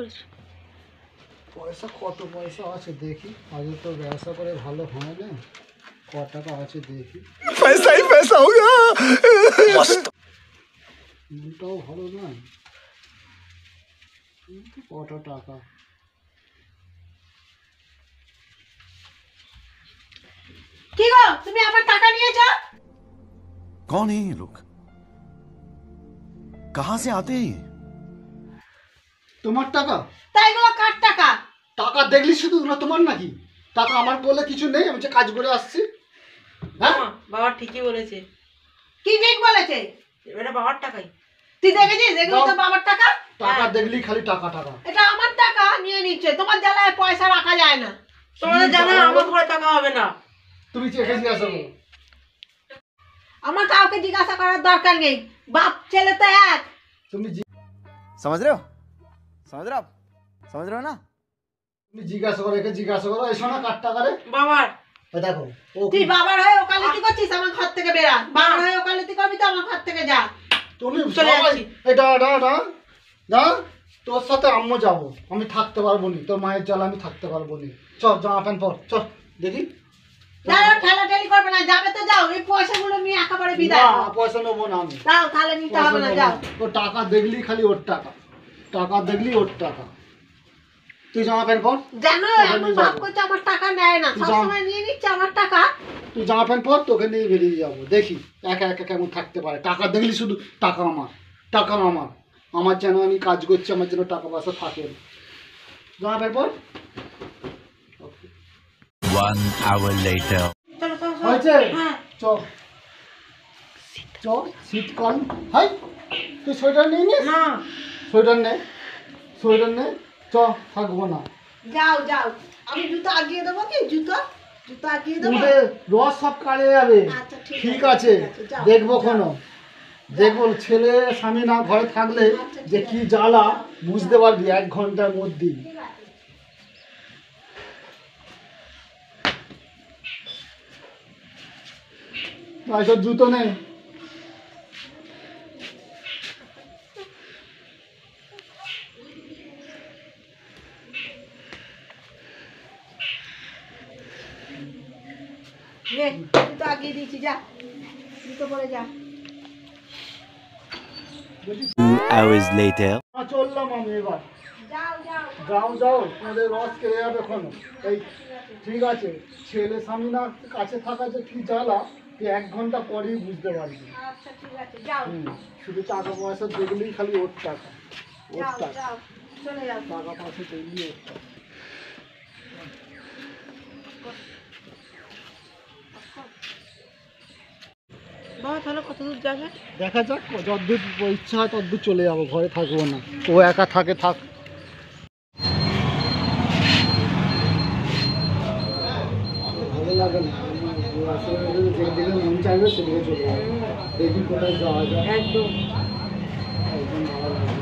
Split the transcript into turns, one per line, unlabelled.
বলছি
পয়সা কত পয়সা আছে দেখি, আগে তো ব্যবসা করে ভালো হয় না, ক টাকা আছে দেখি। পয়সাই পয়সা হোগা, মস্ত মনটাও ভালো না, কত টাকা।
কি গো, তুমি আমার টাকা নিয়েছো?
कौन है ये लोग, कहां से आते हैं?
তোমার টাকা?
তাই গুলো কার টাকা?
টাকা দেখলি শুধু না তোমার নাকি? টাকা আমার বলে কিছু নেই, আমি যে কাজ করে আসছি। হ্যাঁ
বাবা ঠিকই বলেছে।
কি ঠিক বলেছে?
এটা বাবার টাকাই।
তুই দেখেছিস এগুলো তো বাবার টাকা?
টাকা দেখলি খালি টাকা টাকা।
এটা আমার টাকা নিয়ে নিচ্ছে, তোমার জ্বালায় পয়সা রাখা যায় না।
তোমাদের জানা আমার ঘরে টাকা হবে না।
তুমি চেখে জিজ্ঞাসা করো।
আমার কাউকে জিজ্ঞাসা করার দরকার নেই, বাপ ছেলে তো এক।
তুমি
समझ रहे हो, समझ रहे हो आप, समझ रहे हो ना?
তুমি জিজ্ঞাসা করো, একে জিজ্ঞাসা করো। এসো না, কার টাকা রে?
বাবার।
দেখো
তুই বাবার হয়ে ওকালতি করছিস, আমার ঘর থেকে বেরা। বাবার হয়ে ওকালতি করবি তো আমার ঘর থেকে যা।
তুমি
চলে যাচ্ছি।
এটা না তোর সাথে আম্মু যাবো, আমি থাকতে পারবো নি, তোর মায়ের জ্বালা আমি থাকতে পারবো নি। চল জামা প্যান্ট পর, চল দেখি।
যাও, ঠেলাঠেলি করবে না, যাবে তো যাও। এই পয়সাগুলো নিয়ে একেবারে বিদায় হও।
না, পয়সা নেবো না আমি।
যাও, তাহলে নিতে হবে না, যাও।
ও টাকা দেখলি খালি ওর টাকা, টাকা দেখলি ওর টাকা। তুই জামা প্যান্ট পর,
জানো এমন ভাব করছে আমার টাকা নেয় না, সবসময় নিয়ে নিচ্ছে আমার টাকা।
তুই জামা প্যান্ট পর, তোকে নিয়ে বেরিয়ে যাবো। দেখি একা একা কেমন থাকতে পারে। টাকা দেখলি শুধু টাকা আমার, টাকা আমার। আমার যেন আমি কাজ করছি, আমার যেন টাকা পয়সা থাকে। জামা প্যান্ট পর।
1 hour later.
চলো চলো চলো।
হয়েছে?
হ্যাঁ।
চ চ শীতকাল। হাই, তুই সোয়েটার নিয়ে নিস?
না,
সোয়েটার নে, সোয়েটার নে। চ, থাকবো না।
যাও যাও, আমি জুতো আগিয়ে দেবো কি? জুতো আগিয়ে দেবো।
উঠে রস সব কাটে যাবে।
আচ্ছা,
ঠিক আছে,
যাও,
দেখবো
যাও।
কোনো। দেখবো ছেলে স্বামী না ঘরে থাকলে
আচ্ছা, ঠিক
যে কি জ্বালা বুঝতে পারবি 1 ঘন্টার মধ্যেই।
ঠিক আছে।
তোর জুতো নেই?
নে, জুতো আগিয়ে দিয়েছি, যা জুতো পরে যা।
2 hours later.
চললাম আমি এবার।
যাও যাও।
যাও যাও, তোমাদের রস কেড়ে যাবে কোনো। এই ঠিক আছে, ছেলে স্বামী না কাছে থাকা যে কি জ্বালা, তুই 1 ঘন্টা পরেই বুঝতে পারবি।
আচ্ছা ঠিক আছে, যাও
শুধু টাকা পয়সা দেখলেই খালি ওর টাকা, ওর
যাও
টাকা,
যাও, চলে যাও।
টাকা পয়সা দেখলেই ওর টাকা।
বাবা তাহলে কত দূর যাবে?
দেখা যাক, যতদূর ইচ্ছা হয় ততদূর চলে যাবো, ঘরে থাকবো না। ও একা থাকে, থাক। ভালো লাগে না, যেদিকে মন চাইবে সেদিকে চলে যাবে। দেখি কোথায় যাওয়া যায়।
একদম।
একদম ভালো লাগে।